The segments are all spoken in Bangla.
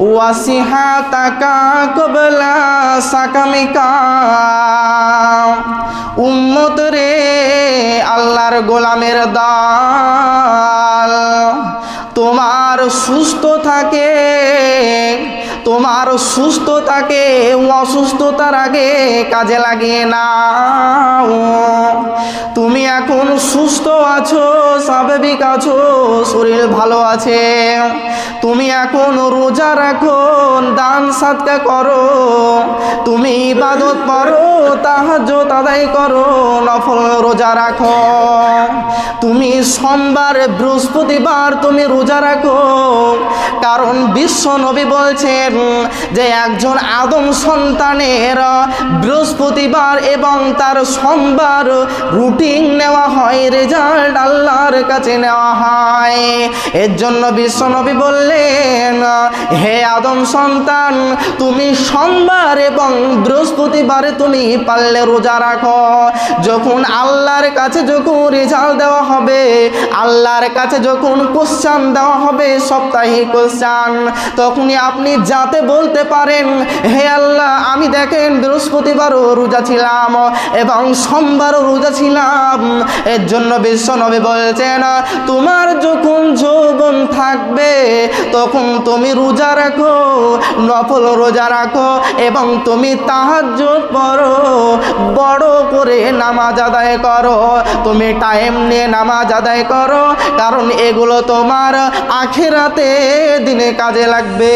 ওয়াসিহাতাকা কবলা সাকামিকা। উম্মত রে আল্লাহর গোলামের দল, তোমার সুস্থতাকে অসুস্থতার আগে কাজে লাগিয়ে নাও। তুমি এখন সুস্থ আছো, স্বাভাবিক আছো, শরীর ভালো আছে, তুমি এখন রোজা রাখো, দান সাদকা করো, তুমি ইবাদত করো, তাহাজ্জুদ আদায় করো, নফল রোজা রাখো, তুমি সোমবার বৃহস্পতিবার তুমি রোজা রাখো। কারণ বিশ্ব নবী বলছেন যে একজন আদম সন্তানের বৃহস্পতিবার এবং তার সোমবার রুটিন নেওয়া হয়, রেজাল্ট আল্লাহর কাছে নেওয়া হয়। এর জন্য বিশ্ব নবী বললেন, হে আদম সন্তান, তুমি সোমবার এবং বৃহস্পতিবারে তুমি পারলে রোজা রাখো। যখন আল্লাহর কাছে যখন রেজাল্ট দেওয়া হবে, আল্লাহর কাছে যখন কোশ্চান দেওয়া হবে, সাপ্তাহিক কোশ্চান, তখনই আপনি যাতে বলতে পারেন, হে আল্লাহ, আমি দেখেন বৃহস্পতিবারও রোজা ছিলাম এবং সোমবারও রোজা ছিলাম। এর জন্য বিশ্ব নবী বলছেন, তোমার যখন যৌবন থাকবে তখন তুমি রোজা রাখো, নফল রোজা রাখো এবং তুমি তাহাজ্জুদ পড়ো, বড় করে নামাজ আদায় করো, তুমি টাইম নিয়ে নামাজ আদায় করো, কারণ এগুলো তোমার আখিরাতে দিনে কাজে লাগবে।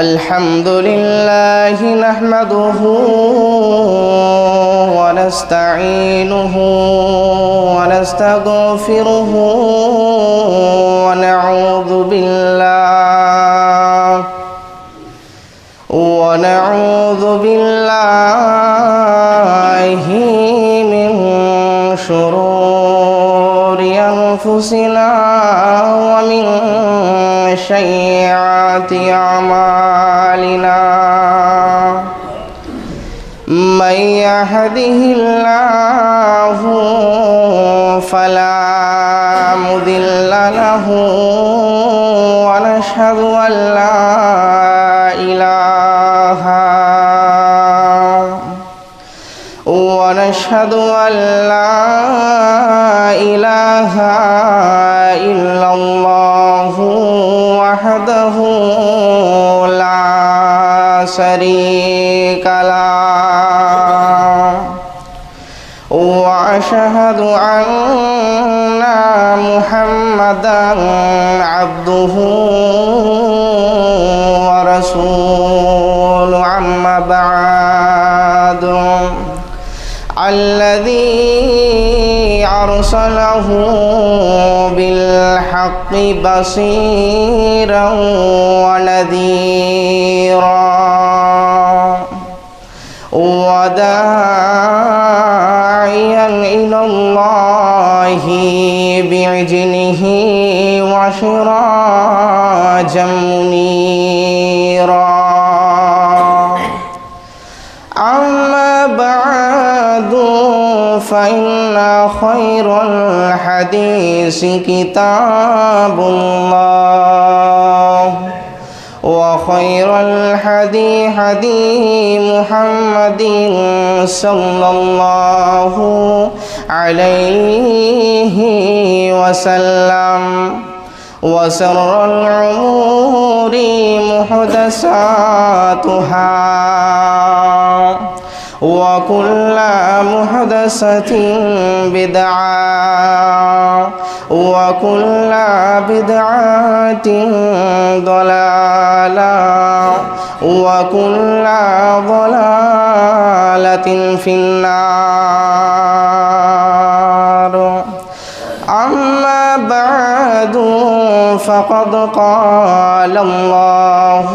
আলহামদুলিল্লাহ নাহমাদুহু ওয়া নাস্তাঈনুহু ওয়া নাস্তাগফিরুহু ওয়া নাউযু বিল্লাহি মিন শুরুরি আনফুসিনা ওয়া মিন সাইয়্যাতি আমালিনা। মান ইয়াহদিহিল্লাহু ফালা মুদিল্লা লাহু ওয়া নাশহাদু আল লা ইলাহা ইল্লাল্লাহু ওয়াহদাহু লা শারীকা লাহু ওয়া আশহাদু আন্না মুহাম্মাদান আবদুহু ওয়া রাসূলুহু। আম্মা বা'দু, الذي أرسله بالحق بصيرا ونذيرا وداعيا إلى الله بإذنه وسراجا منيرا. أما بعد فإن خير الحديث كتاب الله وخير الهدي هدي محمد صلى الله عليه وسلم وشر الأمور محدثاتها وكل محدثة بدعة وكل بدعة ضلالة وكل ضلالة في النار. أما بعد فقد قال الله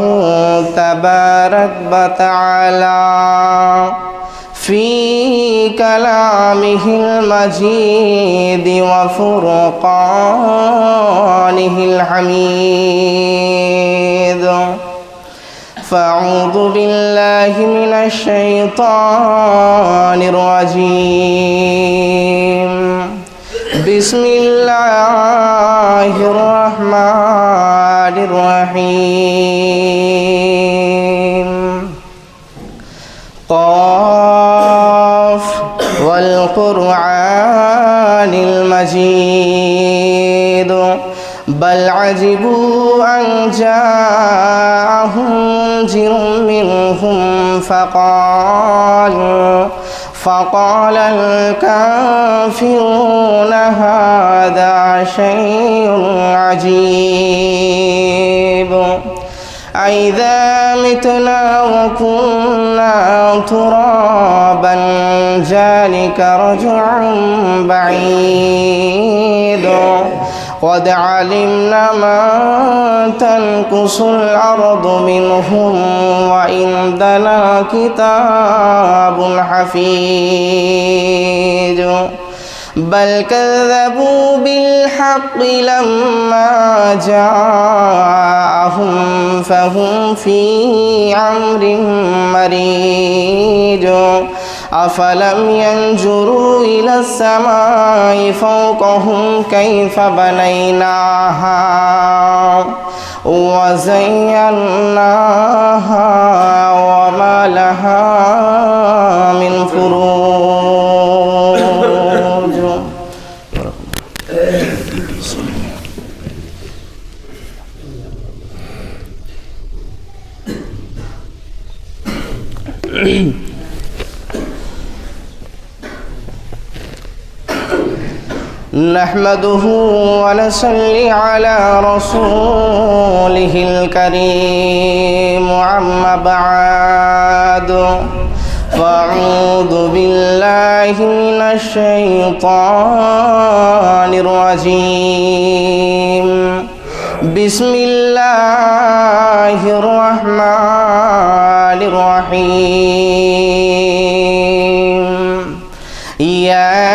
تبارك وتعالى في كلامه المجيد وفرقانه الحميد. فأعوذ بالله من الشيطان الرجيم. بسم الله الرحيم قاف والقرآن المجيد بل عجبوا أن جاءهم منذر منهم فقال الكافرون هذا شيء عجيب أإذا متنا وكنا ترابا ذلك رجع بعيد قد علمنا ما تنقص الأرض منهم وعندنا كتاب حفيظ بل كذبوا بالحق لما جاءهم فهم في أمر مريج أفلم ينظروا إلى السماء فوقهم كيف بنيناها وزيناها وما لها من فروج نحمده ونصلي على رسوله الكريم أما بعد فأعوذ بالله من الشيطان الرجيم بسم الله الرحمن الرحيم يا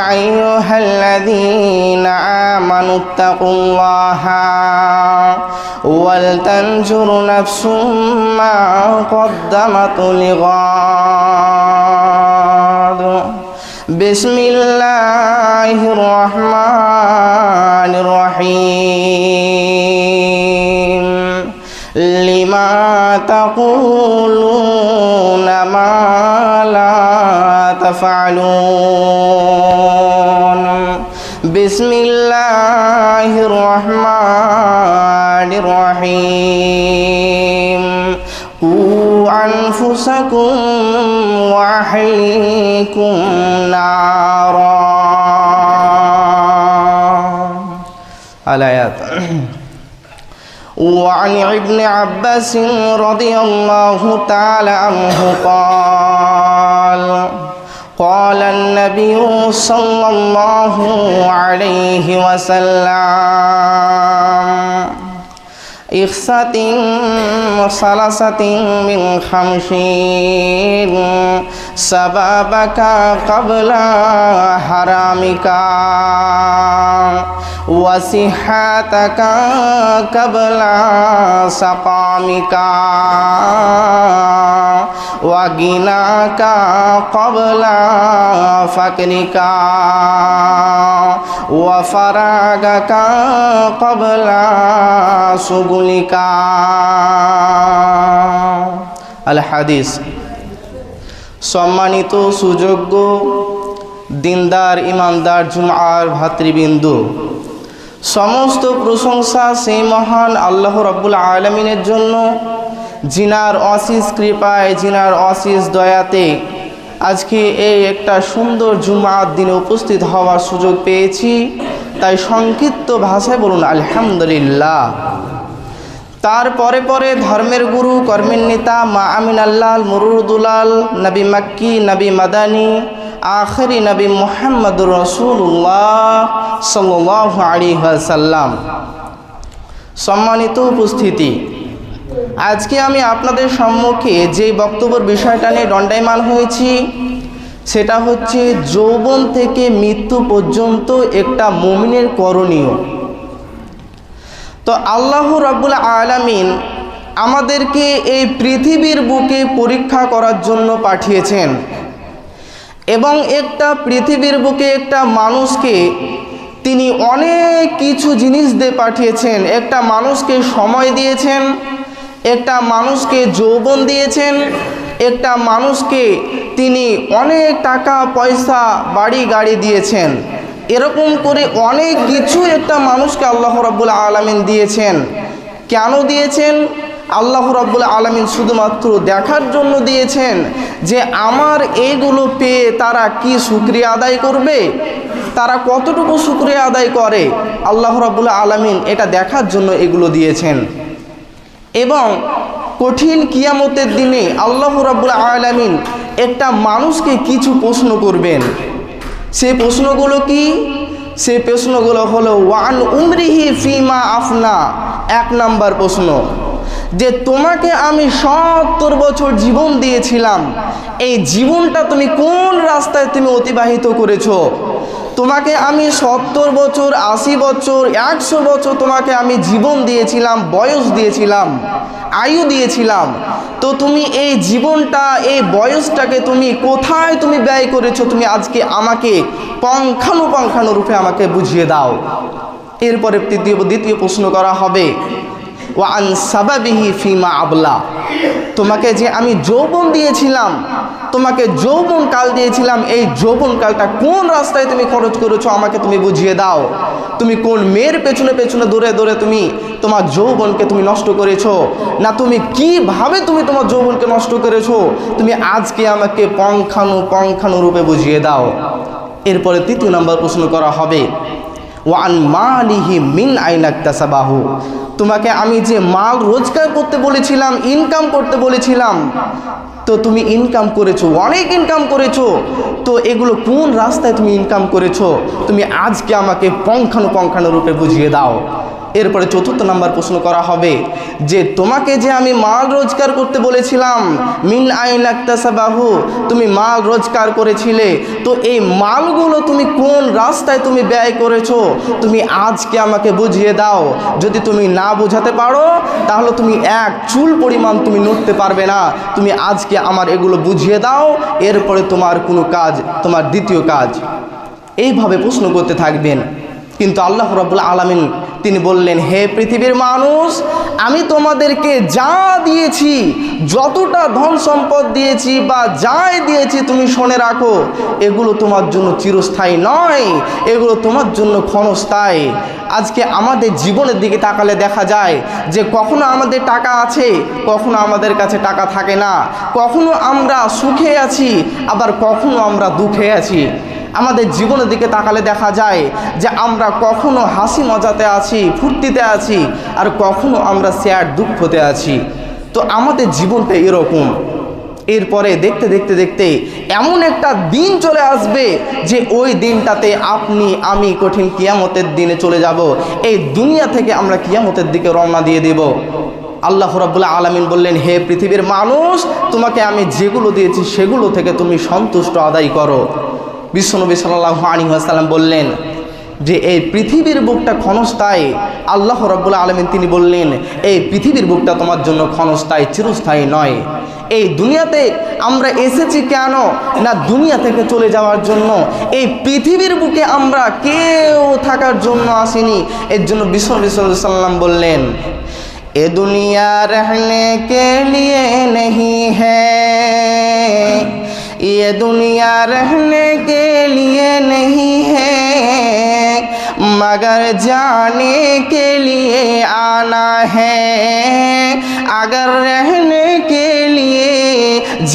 أيها الذين آمنوا اتقوا الله ولتنظر نفس ما قدمت لغد بسم الله الرحمن الرحيم لما تقولون ما لا تفعلون بسم الله الرحمن الرحيم قوا أنفسكم وأهليكم نارا الآيات وعن ابن عباس رضي الله تعالى عنه قال النبي صلى الله عليه وسلم إخسة ثلاثة من خمسين سبابك قبل حرامك وصحتك قبل سقامك وغناك قبل فقرك وفراغك قبل شغلك الحديث সম্মানিত সুযোগ্য দিনদার ইমানদার জুমআর ভাতৃবৃন্দ, সমস্ত প্রশংসা সেই মহান আল্লাহ রাব্বুল আলামিনের জন্য, যিনার অশেষ কৃপায়, যিনার অশেষ দয়াতে আজকে এই একটা সুন্দর জুমআর দিনে উপস্থিত হওয়ার সুযোগ পেয়েছি। তাই সংক্ষিপ্ত ভাষায় বলুন আলহামদুলিল্লাহ। তার পরে পরে ধর্মের গুরু, কর্মের নেতা, মা আমিন আল্লাহ মুরুদুলাল, নবী মাক্কি, নবী মাদানী, আখেরি নবী মুহাম্মদুর রাসূলুল্লাহ সাল্লাল্লাহু আলাইহি ওয়াসাল্লাম। সম্মানিত উপস্থিতি, আজকে আমি আপনাদের সম্মুখে যে বক্তব্যের বিষয়টা নিয়ে দণ্ডায়মান হয়েছি সেটা হচ্ছে যৌবন থেকে মৃত্যু পর্যন্ত একটা মুমিনের করণীয়। তো আল্লাহ রাব্বুল আলামিন আমাদেরকে এই পৃথিবীর বুকে পরীক্ষা করার জন্য পাঠিয়েছেন এবং একটা পৃথিবীর বুকে একটা মানুষকে তিনি অনেক কিছু জিনিস দিয়ে পাঠিয়েছেন। একটা মানুষকে সময় দিয়েছেন, একটা মানুষকে যৌবন দিয়েছেন, একটা মানুষকে তিনি অনেক টাকা পয়সা বাড়ি গাড়ি দিয়েছেন। এরকম করে অনেক কিছু একটা মানুষকে আল্লাহ রাব্বুল আলামিন দিয়েছেন। কেন দিয়েছেন? আল্লাহ রাব্বুল আলামিন শুধুমাত্র দেখার জন্য দিয়েছেন যে আমার এইগুলো পেয়ে তারা কি শুকরিয়া আদায় করবে, তারা কতটুকু শুকরিয়া আদায় করে। আল্লাহ রাব্বুল আলামিন এটা দেখার জন্য এগুলো দিয়েছেন। এবং কঠিন কিয়ামতের দিনে আল্লাহ রাব্বুল আলামিন একটা মানুষকে কিছু প্রশ্ন করবেন। সেই প্রশ্নগুলো কি? সেই প্রশ্নগুলো হলো ওয়ান উমরিহি ফিমা আফনা। 1 নম্বর প্রশ্ন, যে তোমাকে আমি 70 বছর জীবন দিয়েছিলাম, এই জীবনটা তুমি কোন রাস্তায় তুমি অতিবাহিত করেছো? তোমাকে আমি 70 বছর, 80 বছর, 100 বছর তোমাকে আমি জীবন দিয়েছিলাম, বয়স দিয়েছিলাম, আয়ু দিয়েছিলাম। তো তুমি এই জীবনটা, এই বয়সটাকে তুমি কোথায় তুমি ব্যয় করেছো? তুমি আজকে আমাকে পঙ্খানুরূপে আমাকে বুঝিয়ে দাও। এরপরে দ্বিতীয় প্রশ্ন করা হবে ওয়ান সাবাবিহি ফিমা আবলা। তোমাকে যে আমি যৌবন দিয়েছিলাম, তোমাকে যৌবন কাল দিয়েছিলাম, এই যৌবন কালটা কোন রাস্তায় তুমি খরচ করেছো আমাকে তুমি বুঝিয়ে দাও। তুমি কোন মেয়ের পেছনে পেছনে দৌড়ে দৌড়ে তুমি তোমার যৌবনকে তুমি নষ্ট করেছো, না তুমি কিভাবে তুমি তোমার যৌবনকে নষ্ট করেছো, তুমি আজকে আমাকে পঙ্খানুরূপে বুঝিয়ে দাও। এরপরে 3 নম্বর প্রশ্ন করা হবে ওয়ান মালিহি মিন আইনা ইকতাসাবাহু। তোমাকে আমি যে মাল রোজগার করতে বলেছিলাম, ইনকাম করতে বলেছিলাম, তো তুমি ইনকাম করেছো, অনেক ইনকাম করেছো, তো এগুলো কোন রাস্তায় তুমি ইনকাম করেছো, তুমি আজকে আমাকে পঙ্খানুরূপে বুঝিয়ে দাও। এরপরে 4 নম্বর প্রশ্ন করা হবে যে তোমাকে যে আমি মাল রোজগার করতে বলেছিলাম, মিন আইনা ইকতাসাবাহু, তুমি মাল রোজগার করেছিলে, তো এই মালগুলো তুমি কোন রাস্তায় তুমি ব্যয় করেছো, তুমি আজকে আমাকে বুঝিয়ে দাও। যদি তুমি না বোঝাতে পারো তাহলে তুমি 1 চুল পরিমাণ তুমি নড়তে পারবে না। তুমি আজকে আমার এগুলো বুঝিয়ে দাও, এরপরে তোমার কোনো কাজ, তোমার দ্বিতীয় কাজ। এইভাবে প্রশ্ন করতে থাকবেন। কিন্তু আল্লাহ রাব্বুল আলামিন তিনি বললেন, হে পৃথিবীর মানুষ, আমি তোমাদেরকে যা দিয়েছি, যতটা ধন সম্পদ দিয়েছি বা যাই দিয়েছি, তুমি শুনে রাখো, এগুলো তোমার জন্য চিরস্থায়ী নয়, এগুলো তোমার জন্য ক্ষণস্থায়ী। আজকে আমাদের জীবনের দিকে তাকালে দেখা যায় যে কখনো আমাদের টাকা আছে, কখনো আমাদের কাছে টাকা থাকে না, কখনো আমরা সুখে আছি, আবার কখনো আমরা দুঃখে আছি। আমাদের জীবনের দিকে তাকালে দেখা যায় যে আমরা কখনো হাসি মজাতে আছি, ফুর্তিতে আছি, আর কখনো আমরা স্যাড দুঃখতে আছি। তো আমাদের জীবনটা এরকম। এরপরে দেখতে দেখতে দেখতে এমন একটা দিন চলে আসবে যে ওই দিনটাতে আপনি আমি কঠিন কিয়ামতের দিনে চলে যাব। এই দুনিয়া থেকে আমরা কিয়ামতের দিকে রওনা দিয়ে দেব। আল্লাহ রাব্বুল আলামিন বললেন, হে পৃথিবীর মানুষ, তোমাকে আমি যেগুলো দিয়েছি সেগুলো থেকে তুমি সন্তুষ্ট আদায় করো। বিশ্বনবী সাল্লাল্লাহু আলাইহি ওয়াসাল্লাম বললেন যে এই পৃথিবীর বুকটা ক্ষণস্থায়ী। আল্লাহ রাব্বুল আলামিন তিনি বললেন, এই পৃথিবীর বুকটা তোমার জন্য ক্ষণস্থায়ী, চিরস্থায়ী নয়। এই দুনিয়াতে আমরা এসেছি কেন? না দুনিয়া থেকে চলে যাওয়ার জন্য। এই পৃথিবীর বুকে আমরা কেউ থাকার জন্য আসিনি। এর জন্য বিশ্বনবী সাল্লাল্লাহু আলাইহি ওয়াসাল্লাম বললেন, এ দুনিয়া रहने के लिए नहीं है, ये दुनिया रहने के लिए नहीं है, मगर जाने के लिए आना है, अगर रहने के लिए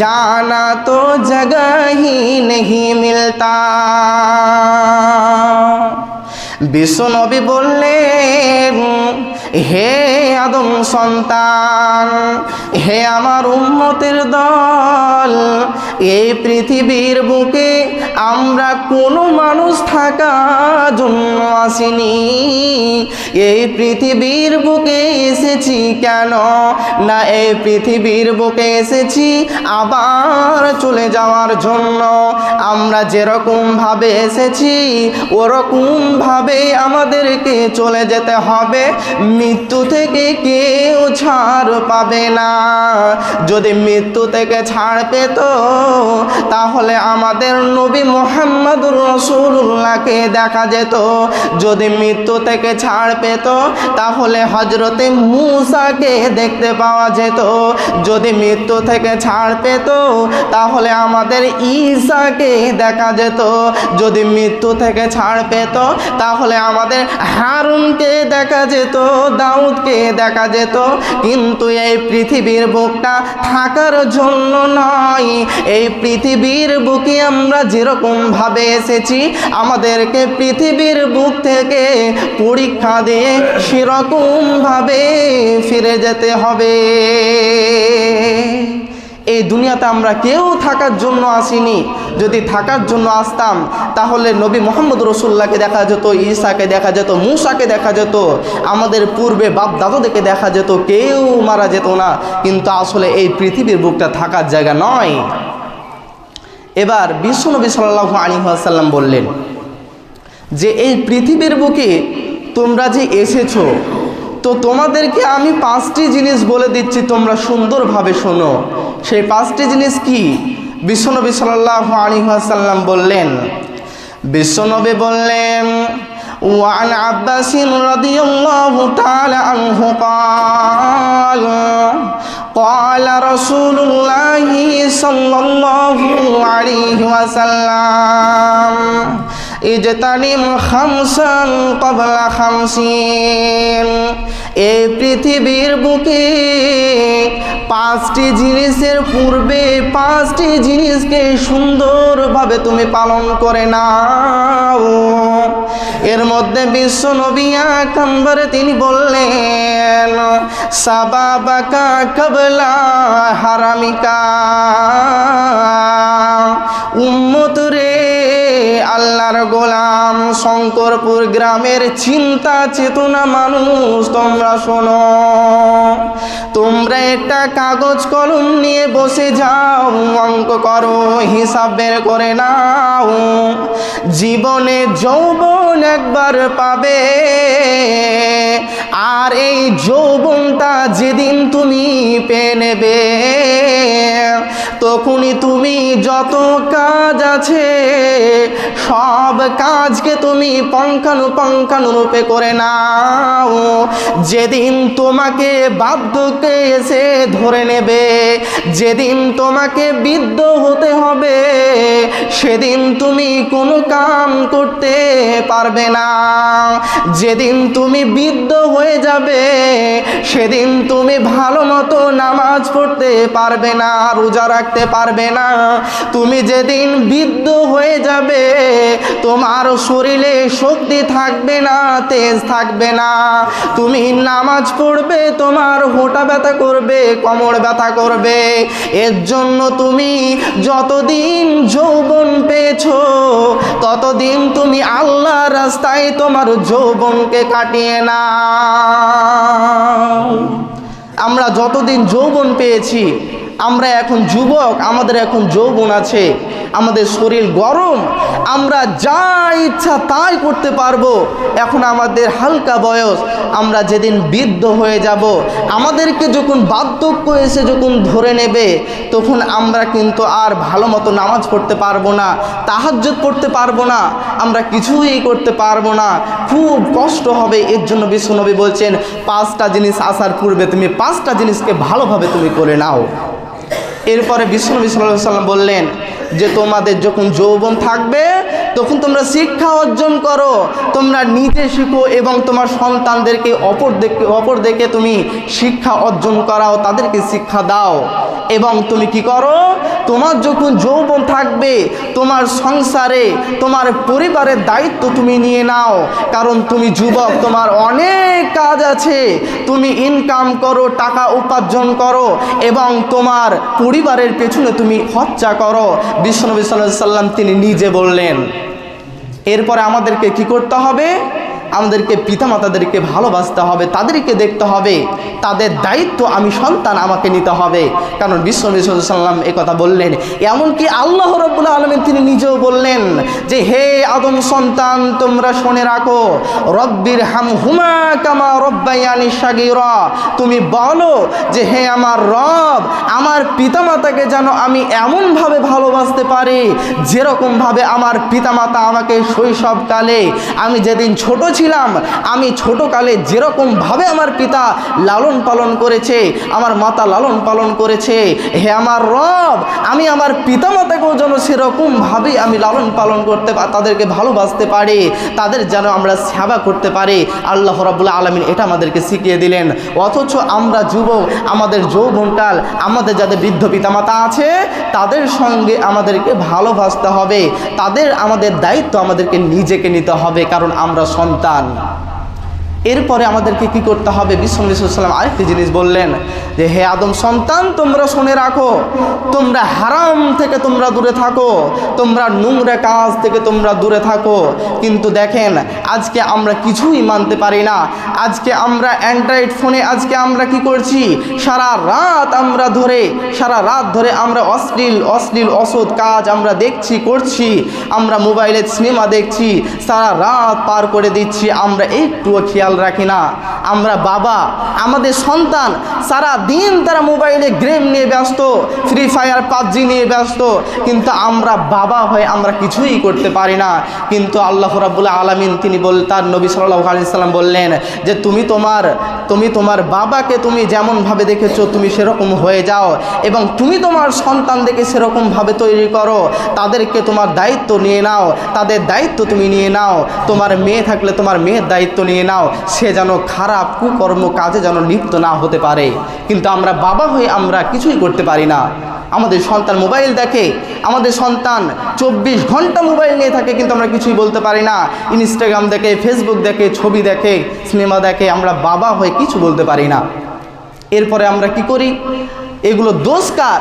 जाना तो जगह ही नहीं मिलता। বিশ্বনবী বললেন, হে আদম সন্তান, হে আমার উম্মতের দল, এই পৃথিবীর বুকে আমরা কোনো মানুষ থাকার জন্য আসিনি। এই পৃথিবীর বুকে এসেছি কেন? না এই পৃথিবীর বুকে এসেছি আবার চলে যাওয়ার জন্য। আমরা যেরকম ভাবে এসেছি ওরকম ভাবে আমাদেরকে চলে যেতে হবে। মৃত্যু থেকে কেউ ছাড় পাবে না। যদি মৃত্যু থেকে ছাড় পেত তাহলে আমাদের নবী মুহাম্মদুর রাসূলুল্লাহকে দেখা যেত। যদি মৃত্যু থেকে ছাড় পেত তাহলে হযরতে মূসাকে দেখতে পাওয়া যেত। যদি মৃত্যু থেকে ছাড় পেত তাহলে আমাদের ঈসাকে দেখা যেত। যদি মৃত্যু থেকে ছাড় পেত তাহলে আমাদের হারুনকে দেখা যেত, দাউদকে দেখা যেত। কিন্তু এই পৃথিবীর বুকটা থাকার জন্য নয়। এই পৃথিবীর বুকে আমরা যেরকম ভাবে এসেছি আমাদেরকে পৃথিবীর বুক থেকে পরীক্ষা দিয়ে সেরকম ভাবে ফিরে যেতে হবে। এই দুনিয়াতে আমরা কেউ থাকার জন্য আসিনি। যদি থাকার জন্য আসতাম তাহলে নবী মুহাম্মদ রাসূলুল্লাহকে দেখা যেত, ঈসাকে দেখা যেত, মূসাকে দেখা যেত, আমাদের পূর্বে বাপ দাদাদেরকে দেখা যেত, কেউ মারা যেত না। কিন্তু আসলে এই পৃথিবীর বুকটা থাকার জায়গা নয়। এবার বিশ্বনবী সাল্লাল্লাহু আলাইহি ওয়াসাল্লাম বললেন যে এই পৃথিবীর বুকে তোমরা যে এসেছো, তো তোমাদেরকে আমি 5টি জিনিস বলে দিচ্ছি, তোমরা সুন্দরভাবে শোনো। সেই 5টি জিনিস কি? বিশ্বনবী সাল্লাল্লাহু আলাইহি ওয়াসাল্লাম বললেন, বিশ্বনবী বললেন, ওয়ান আব্বাস রাদিয়াল্লাহু তাআলা আনহু قال قال رسول الله صلى الله عليه وسلم ইজতানিম খামসান ক্বাবলা খামসিন। এই পৃথিবীর বুকে 5টি জিনিসের পূর্বে 5টি জিনিসকে সুন্দরভাবে তুমি পালন করে নাও। এর মধ্যে বিশ্ব নবী এক নম্বরে তিনি বললেন, সাবাবাকা ক্বাবলা হারামিকা। উম্মত রে, আল্লাহর গোলাম, শঙ্করপুর গ্রামের চিন্তা চেতনা মানুষ, তোমরা শোনো। তোমরা একটা কাগজ কলম নিয়ে বসে যাও, অঙ্ক করো, হিসাব বের করে নাও। জীবনে যৌবন একবার পাবে, আর এই যৌবনটা যেদিন তুমি পেয়ে নেবে তখনই তুমি যত কাজ আছে সব কাজকে তুমি পুঙ্খানুপুঙ্খানুরূপে করে নাও। যেদিন তোমাকে বার্ধক্যে এসে ধরে নেবে, যেদিন তোমাকে বৃদ্ধ হতে হবে, সেদিন তুমি কোনো কাম করতে পারবে না। যেদিন তুমি বৃদ্ধ হয়ে যাবে সেদিন তুমি ভালো মতো নামাজ পড়তে পারবে না, রোজা রাখতে পারবে না। তুমি যেদিন বৃদ্ধ হয়ে যাবে তোমার শরীরে শক্তি থাকবে না, তেজ থাকবে না। তুমি নামাজ পড়বে, তোমার হোঁটা ব্যথা করবে, কোমর ব্যথা করবে। এর জন্য তুমি যতদিন যৌবন পেয়েছো ততদিন তুমি আল্লাহর রাস্তায় তোমার যৌবনকে কাটিয়ে নাও। আমরা যতদিন যৌবন পেয়েছি, আমরা এখন যুবক, আমাদের এখন যৌবন আছে, আমাদের শরীর গরম, আমরা যা ইচ্ছা তাই করতে পারবো। এখন আমাদের হালকা বয়স, আমরা যেদিন বৃদ্ধ হয়ে যাব, আমাদেরকে যখন বার্ধক্য এসে যখন ধরে নেবে তখন আমরা কিন্তু আর ভালো মতো নামাজ পড়তে পারবো না, তাহাজ্জুদ পড়তে পারবো না, আমরা কিছুই করতে পারবো না, খুব কষ্ট হবে। এর জন্য বিশ্বনবী বলছেন 5টা জিনিস আসার পূর্বে তুমি 5টা জিনিসকে ভালোভাবে তুমি করে নাও। এরপরে বিশ্বনবী সাল্লাল্লাহু আলাইহি ওয়াসাল্লাম বললেন যে তোমাদের যখন যৌবন থাকবে তখন তোমরা শিক্ষা অর্জন করো, তোমরা নিজে শিখো এবং তোমার সন্তানদেরকে অপরদেরকে তুমি শিক্ষা অর্জন করাও, তাদেরকে শিক্ষা দাও। এবং তুমি কি করো, তোমার যখন যৌবন থাকবে তোমার সংসারে তোমার পরিবারের দায়িত্ব তুমি নিয়ে নাও। কারণ তুমি যুবক, তোমার অনেক কাজ আছে, তুমি ইনকাম করো, টাকা উপার্জন করো এবং তোমার পরিবারের পেছনে তুমি খরচা করো। বিশ্বনবী সাল্লাল্লাহু আলাইহি ওয়াসাল্লাম তিনি নিজে বললেন। এরপরে আমাদেরকে কি করতে হবে, আমাদেরকে পিতামাতাদেরকে ভালোবাসতে হবে, তাদেরকে দেখতে হবে, তাদের দায়িত্ব আমি সন্তান আমাকে নিতে হবে। কারণ বিশ্বনবী সাল্লাল্লাহু আলাইহি ওয়াসাল্লাম একথা বললেন। এমনকি আল্লাহ রাব্বুল আলামিন তিনি নিজেও বললেন যে হে আদম সন্তান তোমরা শুনে রাখো, রব্বির হামহুমা কামা রব্বায়ানি সাগীরা, তুমি বলো যে হে আমার রব, আমার পিতামাতাকে যেন আমি এমনভাবে ভালোবাসতে পারি যেরকমভাবে আমার পিতামাতা আমাকে শৈশবকালে, আমি যেদিন ছোট ছিলাম, আমি ছোটকালে যেরকমভাবে আমার পিতা লালন পালন করেছে, আমার মাতা লালন পালন করেছে, হে আমার রব, আমি আমার পিতামাতাকেও যেন সেরকমভাবেই আমি লালন পালন করতে, তাদেরকে ভালোবাসতে পারি, তাদের যেন আমরা সেবা করতে পারি। আল্লাহ রাব্বুল আলামিন এটা আমাদেরকে শিখিয়ে দিলেন। অথচ আমরা যুবক, আমাদের যৌবনকাল, আমাদের যাদের বৃদ্ধ পিতামাতা আছে তাদের সঙ্গে আমাদেরকে ভালোবাসতে হবে, আমাদের দায়িত্ব আমাদেরকে নিজেকে নিতে হবে, কারণ আমরা সন্তান। এরপরে আমাদেরকে কি করতে হবে? বিশ্বনবী সাল্লাল্লাহু আলাইহি ওয়াসাল্লাম আরেকটি জিনিস বললেন যে হে আদম সন্তান তোমরা শুনে রাখো, তোমরা হারাম থেকে তোমরা দূরে থাকো, তোমরা নোংরা কাজ থেকে তোমরা দূরে থাকো। কিন্তু দেখেন আজকে আমরা কিছুই মানতে পারি না। আজকে আমরা অ্যান্ড্রয়েড ফোনে আজকে আমরা কি করছি, সারা রাত ধরে আমরা অশ্লীল অসৎ কাজ আমরা দেখছি, করছি, আমরা মোবাইলে সিনেমা দেখছি, সারা রাত পার করে দিচ্ছি, আমরা একটুও খেয়াল রাখি না। আমরা বাবা, আমাদের সন্তান সারা দিন তারা মোবাইলে গেম নিয়ে ব্যস্ত, ফ্রি ফায়ার পাবজি নিয়ে ব্যস্ত, কিন্তু আমরা বাবা হয়ে আমরা কিছুই করতে পারি না। কিন্তু আল্লাহ রাব্বুল আলামিন তিনি তার নবী সাল্লাল্লাহু আলাইহি সাল্লাম বললেন যে তুমি তোমার বাবাকে তুমি যেমনভাবে দেখেছো তুমি সেরকম হয়ে যাও, এবং তুমি তোমার সন্তানদেরকে সেরকমভাবে তৈরি করো, তাদেরকে তোমার দায়িত্ব নিয়ে নাও, তাদের দায়িত্ব তুমি নিয়ে নাও। তোমার মেয়ে থাকলে তোমার মেয়ের দায়িত্ব নিয়ে নাও, সে যেন খারাপ কুকর্ম কাজে যেন লিপ্ত না হতে পারে। কিন্তু আমরা বাবা হয়ে আমরা কিছুই করতে পারি না। আমাদের সন্তান মোবাইল দেখে, আমাদের সন্তান 24 ঘন্টা মোবাইল নিয়ে থাকে, কিন্তু আমরা কিছুই বলতে পারি না। ইনস্টাগ্রাম দেখে, ফেসবুক দেখে, ছবি দেখে, সিনেমা দেখে, আমরা বাবা হয়ে কিছু বলতে পারি না। এরপরে আমরা কি করি? এগুলো দোষ কার?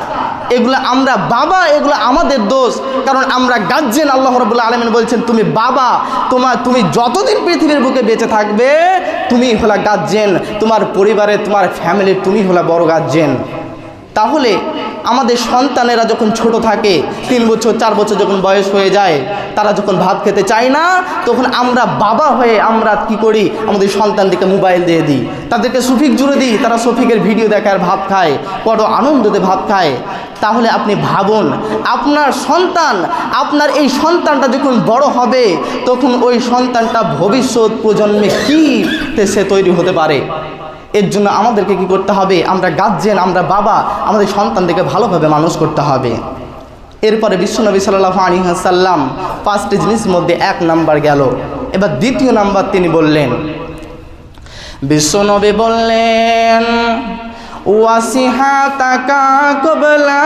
এগুলো আমরা বাবা, এগুলো আমাদের দোষ। কারণ আমরা গার্জিয়ান। আল্লাহ রাব্বুল আলামিন বলছেন তুমি বাবা, তুমি যতদিন পৃথিবীর বুকে বেঁচে থাকবে তুমি হলা গার্জিয়ান, তোমার পরিবারে, তোমার ফ্যামিলির তুমি হলা বড় গার্জিয়ান। তাহলে আমাদের সন্তানেরা যখন ছোট থাকে, 3 বছর 4 বছর যখন বয়স হয়ে যায়, তারা যখন ভাত খেতে চায় না, তখন আমরা বাবা হয়ে আমরা কি করি? আমাদের সন্তানদেরকে মোবাইল দিয়ে দিই, তাদেরকে সফিক জুড়ে দিই, তারা সফিকের ভিডিও দেখে আর ভাত খায়, বড় আনন্দতে ভাত খায়। তাহলে আপনি ভাবুন, আপনার এই সন্তানটা যখন বড় হবে, তখন ওই সন্তানটা ভবিষ্যৎ প্রজন্মে কি সে তৈরি হতে পারে। এর জন্য আমাদেরকে কি করতে হবে? আমরা গার্জিয়ান, আমরা বাবা, আমাদের সন্তানদেরকে ভালোভাবে মানুষ করতে হবে। এরপরে বিশ্বনবী সাল্লাল্লাহু আলাইহি ওয়াসাল্লাম 5টি জিনিসের মধ্যে 1 নাম্বার গেল। এবার 2য় নাম্বার তিনি বললেন, বিশ্বনবী বললেন ওয়াসিহাতাকা কবলা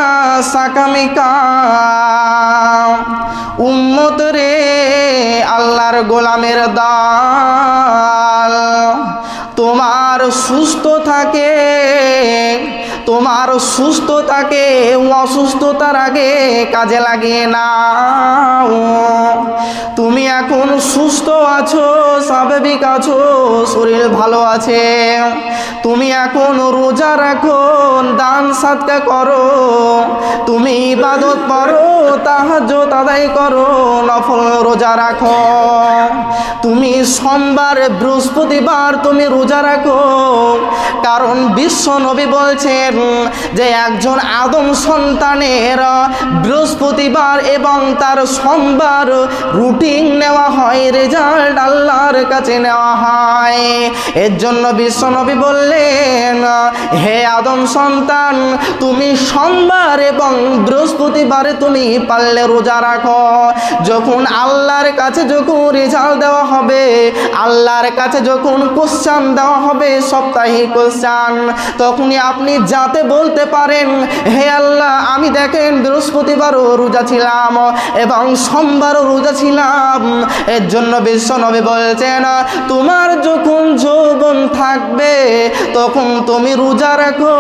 সাকামিকা, উম্মত রে আল্লাহর গোলামের দল, তোমার সুস্থতাকে অসুস্থতার আগে কাজে লাগিয়ে নাও। তুমি এখন সুস্থ আছো, স্বাভাবিক আছো, শরীর ভালো আছে, তুমি এখন রোজা রাখো, দান সাদকা করো, তুমি ইবাদত করো, তাহাজ্জুদ আদায় করো, নফল রোজা রাখো, তুমি সোমবার বৃহস্পতিবার তুমি রোজা রাখো। কারণ বিশ্ব নবী বলছেন যে একজন আদম সন্তানের বৃহস্পতিবার এবং তার সোমবার রুটিন নেওয়া হয়, রেজাল্ট আল্লাহর কাছে নেওয়া হয়। এর জন্য বিশ্ব নবী বললেন হে আদম সন্তান, তুমি সোমবার এবং বৃহস্পতিবারে তুমি পারলে রোজা রাখো। যখন আল্লাহর কাছে যখন রেজাল্ট দেওয়া হবে, আল্লাহর কাছে যখন কোশ্চেন দেওয়া হবে, সাপ্তাহিক কোশ্চেন, তখনই আপনি যা যাতে বলতে পারেন, হে আল্লাহ, আমি দেখেন বৃহস্পতিবারও রোজা ছিলাম এবং সোমবারও রোজা ছিলাম। এর জন্য বিশ্বনবী বলছেন, তোমার যখন যৌবন থাকবে তখন তুমি রোজা রাখো,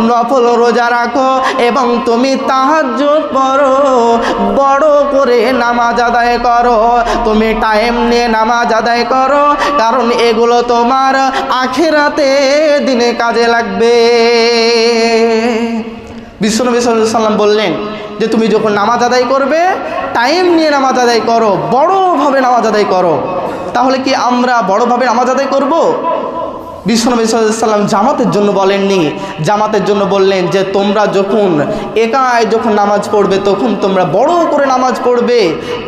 নফল রোজা রাখো এবং তুমি তাহাজ্জুদ পড়ো, বড় করে নামাজ আদায় করো, তুমি টাইম নিয়ে নামাজ আদায় করো, কারণ এগুলো তোমার আখিরাতে দিনে কাজে লাগবে। বিশ্বনবী সাল্লাল্লাহু আলাইহি ওয়াসাল্লাম বললেন যে তুমি যখন নামাজ আদায় করবে টাইম নিয়ে নামাজ আদায় করো, বড়ভাবে নামাজ আদায় করো। তাহলে কি আমরা বড়ভাবে নামাজ আদায় করব? বিশ্বনবী সাল্লাল্লাহু আলাইহি ওয়াসাল্লাম জামাতের জন্য বলেননি, জামাতের জন্য বললেন যে তোমরা যখন একাই যখন নামাজ পড়বে তখন তোমরা বড় করে নামাজ পড়বে,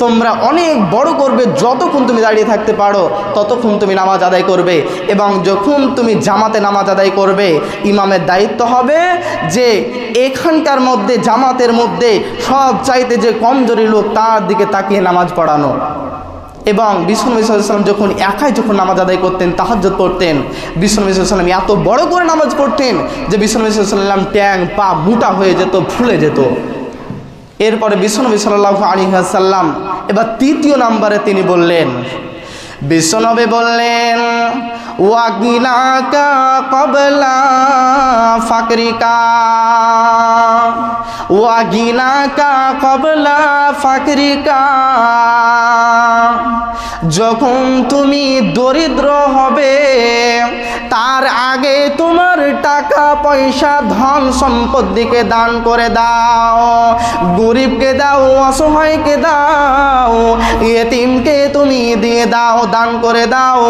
তোমরা অনেক বড় করবে, যতক্ষণ তুমি দাঁড়িয়ে থাকতে পারো ততক্ষণ তুমি নামাজ আদায় করবে। এবং যখন তুমি জামাতে নামাজ আদায় করবে, ইমামের দায়িত্ব হবে যে এখানকার মধ্যে জামাতের মধ্যে সব চাইতে যে কমজোরি লোক তার দিকে তাকিয়ে নামাজ পড়ানো। এবং বিশ্বনবী সাল্লাল্লাহু আলাইহি ওয়াসাল্লাম যখন একাই যখন নামাজ আদায় করতেন, তাহাজ্জুদ পড়তেন, বিশ্বনবী সাল্লাল্লাহু আলাইহি ওয়াসাল্লাম এত বড় করে নামাজ পড়তেন যে বিশ্বনবী সাল্লাল্লাহু আলাইহি ওয়াসাল্লাম ট্যাং পা মোটা হয়ে যেত, ফুলে যেত। এরপরে বিশ্বনবী সাল্লাল্লাহু আলাইহি ওয়াসাল্লাম এবার তৃতীয় নাম্বারে তিনি বললেন, বিশ্বনবী বললেন, ওয়াগিনাকা ক্বাবলা ফাকরিকা, ওয়াগিনাকা ক্বাবলা ফাকরিকা। যখন তুমি দরিদ্র হবে তার আগে তোমার টাকা পয়সা ধন সম্পত্তিকে দান করে দাও, গরিবকে দাও, অসহায়কে দাও, ইয়েতিমকে তুমি দিয়ে দাও, দান করে দাও,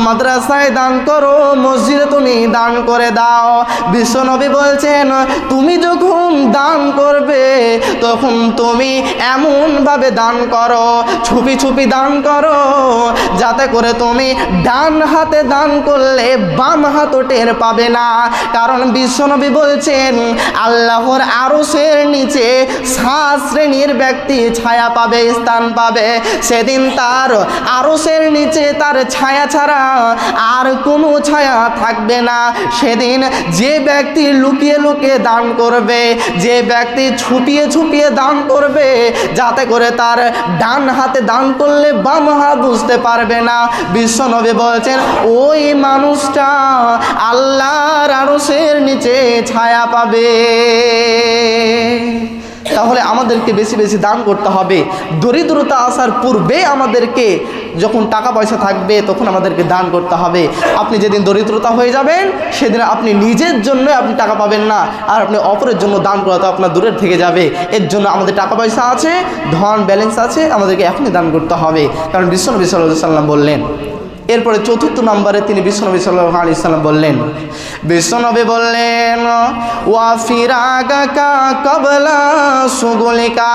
মাদ্রাসায় দান করো, মসজিদে তুমি দান করে দাও। বিশ্বনবী বলছেন, তুমি যখন দান করবে তখন তুমি এমনভাবে দান করো, ছুপি ছুপি দান করো, যাতে করে তুমি ডান হাতে দান করলে বাম হাত টের পাবে না। কারণ বিশ্বনবী বলছেন, আল্লাহর আরশের নিচে 7 শ্রেণীর ব্যক্তি ছায়া পাবে, স্থান পাবে। সেদিন তার আরশের নিচে তার ছায়া ছাড়া আর কোনো ছায়া থাকবে না। সেদিন যে ব্যক্তি লুকিয়ে লুকিয়ে দান করবে, যে ব্যক্তি ছুপিয়ে ছুপিয়ে দান করবে, যাতে করে তার ডান হাতে দান করলে বাম হাত বুঝতে পারবে না, বিশ্বনবী বলছেন ওই মানুষটা আল্লাহর আরশের নিচে ছায়া পাবে। তাহলে আমাদেরকে বেশি বেশি দান করতে হবে। দরিদ্রতা আসার পূর্বে আমাদেরকে যখন টাকা পয়সা থাকবে তখন আমাদেরকে দান করতে হবে। আপনি যেদিন দরিদ্রতা হয়ে যাবেন সেদিন আপনি নিজের জন্য আপনি টাকা পাবেন না, আর আপনি অপরের জন্য দান করা তো আপনার দূরের থেকে যাবে। এর জন্য আমাদের টাকা পয়সা আছে, ধন ব্যালেন্স আছে, আমাদেরকে এখনই দান করতে হবে, কারণ বিশ্বনবী সাল্লাল্লাহু আলাইহি ওয়াসাল্লাম বললেন। এরপরে চতুর্থ নম্বরে তিনি বিশ্বনবী সাল্লাল্লাহু আলাইহি ওয়াসাল্লাম বললেন, বিশ্বনবী বললেন, ওয়া ফিরাগাকা ক্বাবলা শুগুলিকা,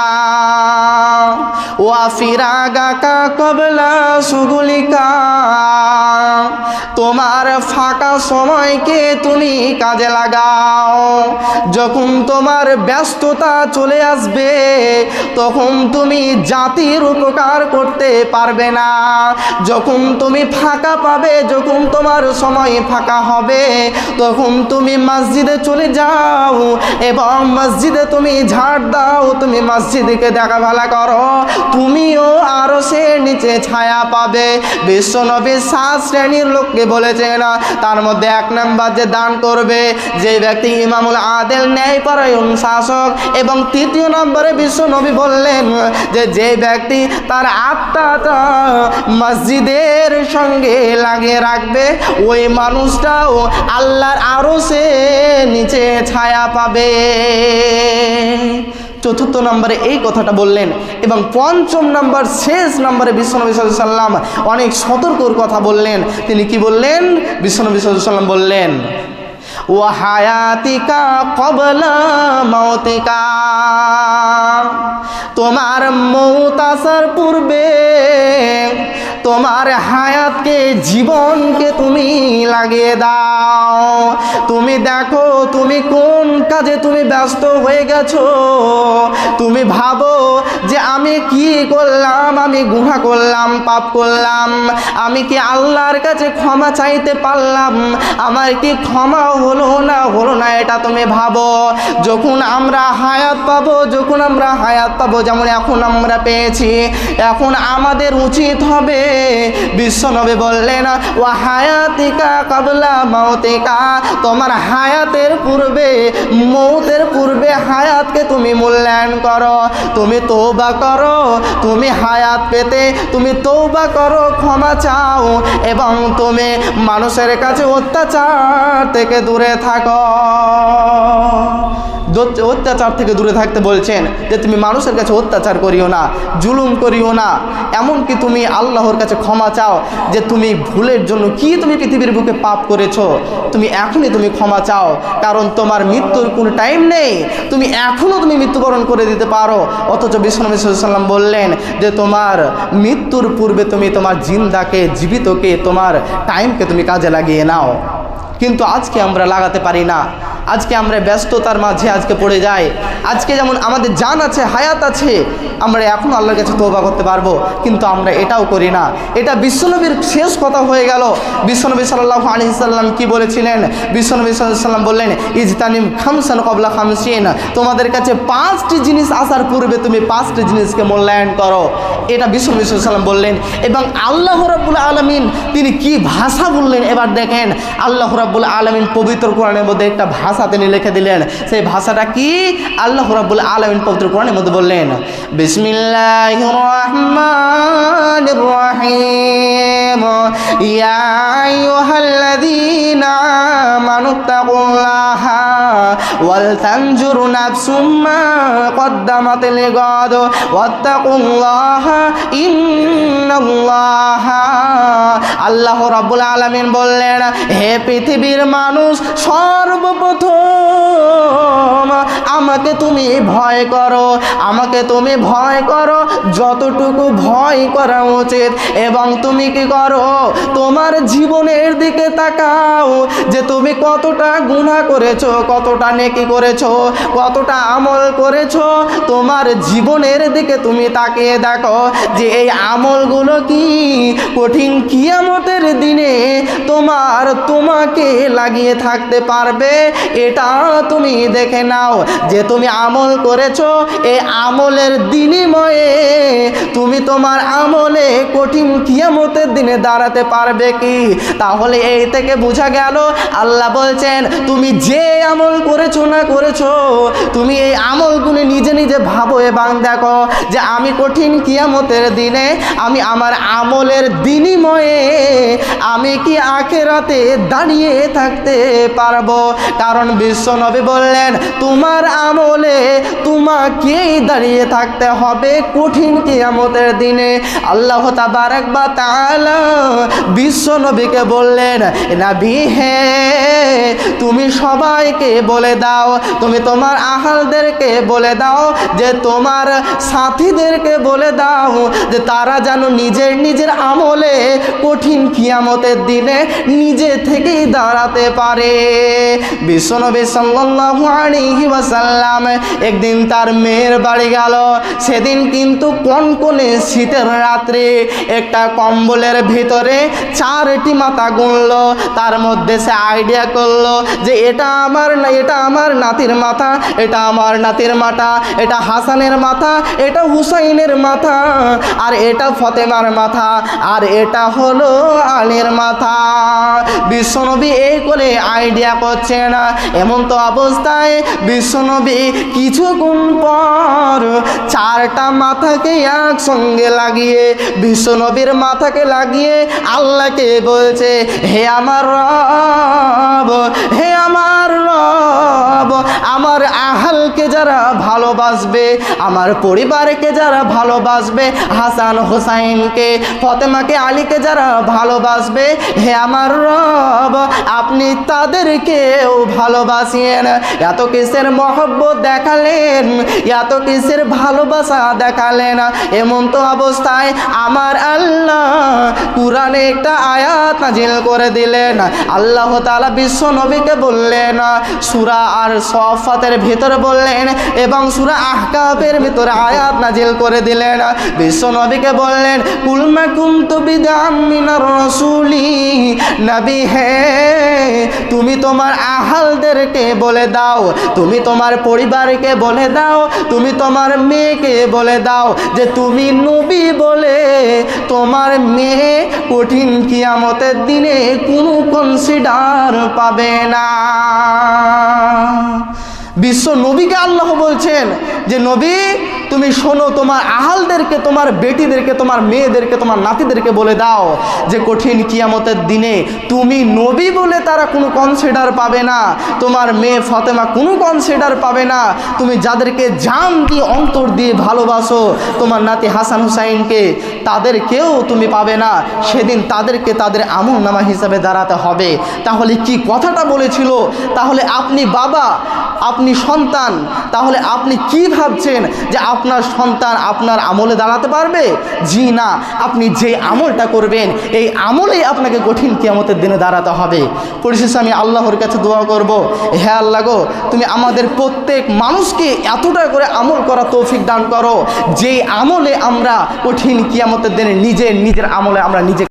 ওয়া ফিরাগাকা ক্বাবলা শুগুলিকা। তোমার ফাঁকা সময়কে তুমি কাজে লাগাও। যখন তোমার ব্যস্ততা চলে আসবে তখন তুমি জাতির উপকার করতে পারবে না। যখন তুমি ফাঁকা পাবে, যখন তোমার সময় ফাঁকা হবে তখন তুমি মসজিদে চলে যাও এবং মসজিদে তুমি ঝাড় দাও, তুমি মসজিদকে দেখা ভালা করো, তুমিও আরশের নিচে ছায়া পাবে। বিশ্বনবী 7 শ্রেণীর লোককে বলেছেন, তার মধ্যে 1 নাম্বার যে দান করবে, যে ব্যক্তি ইমামুল আদেল ন্যায়পরায়ণ শাসক, এবং 3য় নম্বরে বিশ্বনবী বললেন যে ব্যক্তি তার আত্মাটা মসজিদের সঙ্গে লাগিয়ে রাখবে ওই মানুষটাও আল্লাহর আরশের নিচে ছায়া পাবে। চতুর্থ নম্বরে এই কথাটা বললেন। এবং 5ম নম্বর শেষ নম্বরে বিশ্বনবী সাল্লাল্লাহু আলাইহি ওয়াসাল্লাম অনেক সতর্কর কথা বললেন। তিনি কি বললেন? বিশ্বনবী সাল্লাল্লাহু আলাইহি ওয়াসাল্লাম বললেন, ওয়া হায়াতিকা ক্বাবলা মাউতিকা। তোমার মৌত আসার পূর্বে তোমার হায়াতকে জীবনকে তুমি লাগিয়ে দাও। তুমি দেখো তুমি কোন কাজে তুমি ব্যস্ত হয়ে গেছো। তুমি ভাবো যে আমি কি করলাম, আমি গুনাহ করলাম, পাপ করলাম, আমি কি আল্লাহর কাছে ক্ষমা চাইতে পারলাম, আমার কি ক্ষমা হলো না, এটা তুমি ভাবো। যখন আমরা হায়াত পাবো, যেমন এখন আমরা পেয়েছি, এখন আমাদের উচিত হবে, বিশ্বনবী বললেন ওয়া হায়াতিকা কাবলা মাউতিকা, তোমার হায়াতের পূর্বে, মৌতের পূর্বে হায়াতকে তুমি মূল্যায়ন করো, তুমি তওবা করো, তুমি হায়াত পেতে তুমি তওবা করো, ক্ষমা চাও, এবং তুমি মানুষের কাছে অত্যাচার থেকে দূরে থাকো। অত্যাচার থেকে দূরে থাকতে বলছেন যে তুমি মানুষের কাছে অত্যাচার করিও না, জুলুম করিও না, এমনকি তুমি আল্লাহর কাছে ক্ষমা চাও যে তুমি ভুলের জন্য কি তুমি পৃথিবীর বুকে পাপ করেছো, তুমি এখনই তুমি ক্ষমা চাও, কারণ তোমার মৃত্যুর কোনো টাইম নেই, তুমি এখনও তুমি মৃত্যুবরণ করে দিতে পারো। অথচ বিশ্বনবী সাল্লাল্লাহু আলাইহি ওয়াসাল্লাম বললেন যে তোমার মৃত্যুর পূর্বে তুমি তোমার জিন্দাকে, জীবিতকে, তোমার টাইমকে তুমি কাজে লাগিয়ে নাও। কিন্তু আজকে আমরা লাগাতে পারি না, আজকে আমরা ব্যস্ততার মাঝে আজকে পড়ে যাই। আজকে যেমন আমাদের জান আছে, হায়াত আছে, আমরা এখন আল্লাহর কাছে তওবা করতে পারবো, কিন্তু আমরা এটাও করি না। এটা বিশ্বনবীর শেষ কথা হয়ে গেল। বিশ্বনবী সাল্লাল্লাহু আলাইহি সাল্লাম কি বলেছিলেন? বিশ্বনবী সাল্লাল্লাহু আলাইহি সাল্লাম বললেন ইজতানিম খামসান ক্বাবলা খামসিন, তোমাদের কাছে 5টি জিনিস আসার পূর্বে তুমি 5টি জিনিসকে মূল্যায়ন করো। এটা বিশ্বনবী সাল্লাল্লাহু আলাইহি সাল্লাম বললেন। এবং আল্লাহ রাব্বুল আলামিন তিনি কি ভাষা বললেন এবার দেখেন। আল্লাহ রাব্বুল আলামিন পবিত্র কোরআনের মধ্যে একটা ভাষা তিনি লিখে দিলেন। সেই ভাষাটা কি? আল্লাহ রাব্বুল আলামিন পবিত্র কোরআনের মধ্যে বললেন বিসমিল্লাহির রহমানির রহিম, ইয়া আইয়ুহাল্লাযীনা আমানুত্তাকুল্লাহা ওয়াল তানজুর নাফসুম মা কদ্দামাত লিগাদ ওয়াত্তাকুল্লাহা ইন্নাল্লাহা। আল্লাহ রাব্বুল আলামিন বললেন, হে পৃথিবীর মানুষ, সর্বপ্রথম আমাকে তুমি ভয় করো, আমাকে তুমি ভয় করো যতটুকু ভয় করা উচিত। এবং তুমি কি করো? তোমার জীবনের দিকে তাকাও যে তুমি কতটা গুনাহ করেছো, কতটা নেকি করেছো, কতটা আমল করেছো। তোমার জীবনের দিকে তুমি তাকিয়ে দেখো যে এই আমলগুলো কি কঠিন কিয়ামতের দিনে তোমাকে লাগিয়ে থাকতে পারবে। এটা তুমি দেখে নাও যে তুমি আমল করেছো, এই আমলের বিনিময়ে তুমি তোমার আমলে কঠিন কিয়ামতের দিনে দাঁড়াতে পারবে কি? তাহলে এই থেকে বোঝা গেল আল্লাহ বলছেন তুমি যে আমল করেছো না করেছো, তুমি এই আমলগুলো নিজে নিজে ভাবো এবং দেখো যে আমি কঠিন কিয়ামতের দিনে আমি আমার আমলের বিনিময়ে আমি কি আখিরাতে দাঁড়িয়ে থাকতে পারবো। কারণ বিশ্বনবী বললেন তোমার আমলে তোমাকেই দাঁড়িয়ে থাকতে হবে কঠিন কিয়ামতের দিনে। আল্লাহ তাবারক ওয়া তাআলা বিশ্বনবীকে বললেন, নবী হে, তুমি সবাইকে বলে দাও, তুমি তোমার আহলদেরকে বলে দাও, যে তোমার সাথীদেরকে বলে দাও যে তারা যেন নিজের নিজের আমলে কঠিন কিয়ামতের দিনে নিজে থেকেই দাঁড়াতে পারে। বিশ্বনবী সাল্লাল্লাহু আলাইহি ওয়াসাল্লাম একদিন তার মেয়ের বাড়ি গেল। সেদিন কিন্তু কনকনে শীতের রাত্রে একটা কম্বলের ভিতরে 4টি মাথা গুনলো। তার মধ্যে সে আইডিয়া করলো যে এটা আমার নাতির মাথা, এটা আমার নাতির মাথা, এটা হাসানের মাথা, এটা হুসাইনের মাথা, আর এটা ফতেমার মাথা, আর এটা হলো আলীর মাথা। বিশ্বনবী এই করে আইডিয়া করছে না। এমন তো অবস্থায় বিশ্বনবী কিছুক্ষণ পর 4টা মাথাকে একসঙ্গে লাগিয়ে, বিশ্বনবীর মাথাকে লাগিয়ে আল্লাহকে বলছে, হে আমার রব, হে আমার রব, আমার আহলকে যারা ভালোবাসবে, আমার পরিবারকে যারা ভালোবাসবে, হাসান হোসাইনকে, ফাতেমাকে, আলীকে যারা ভালোবাসবে, হে আমার রব আপনি তাদেরকেও ভালোবাসিয়েন। এত কিসের মহব্বত দেখালেন, এত কিসের ভালোবাসা দেখালেন। এমন তো অবস্থায় আমার আল্লাহ কুরআনে একটা আয়াত নাজিল করে দিলেন। আল্লাহ তাআলা বিশ্ব নবীকে বললেন, সূরা আর সফাতের ভিতরে বললেন এবং সূরা আহকাফের ভিতরে আয়াত নাজিল করে দিলেন। বিশ্ব নবীকে বললেন, কুল মা কুনতু বিদআম মিনার রাসূলি, নবী হে তুমি তোমার আহালদেরকে বলে দাও, তুমি তোমার পরিবারকে বলে দাও, তুমি তোমার মেয়েকে বলে দাও যে তুমি নবী বলে তোমার মেয়ে কঠিন কিয়ামতের দিনে কোনো কনসিডার পাবে না। বিশ্ব নবীকে আল্লাহ বলছেন যে নবী তুমি শোনো, তোমার আহালদেরকে, তোমার বেটিদেরকে, তোমার মেয়েদেরকে, তোমার নাতিদেরকে বলে দাও যে কঠিন কিয়ামতের দিনে তুমি নবী বলে তারা কোনো কনসিডার পাবে না, তোমার মেয়ে ফাতেমা কোনো কনসিডার পাবে না। তুমি যাদেরকে জান দিয়ে অন্তর দিয়ে ভালোবাসো, তোমার নাতি হাসান হুসাইনকে, তাদেরকেও তুমি পাবে না। সেদিন তাদেরকে তাদের আমল নামা হিসাবে দাঁড়াতে হবে। তাহলে কি কথাটা বলেছিল? তাহলে আপনি বাবা, আপনি সন্তান, তাহলে আপনি কি ভাবছেন যে আপনার সন্তান আপনার আমলে দাঁড়াতে পারবে? জি না, আপনি যে আমলটা করবেন এই আমলেই আপনাকে কঠিন কিয়ামতের দিনে দাঁড়াতে হবে। পরিশেষে আমি আল্লাহর কাছে দোয়া করব, হে আল্লাহ গো তুমি আমাদের প্রত্যেক মানুষকে এতটা করে আমল করা তৌফিক দান করো যেই আমলে আমরা কঠিন কিয়ামতের দিনে নিজের আমলে আমরা নিজে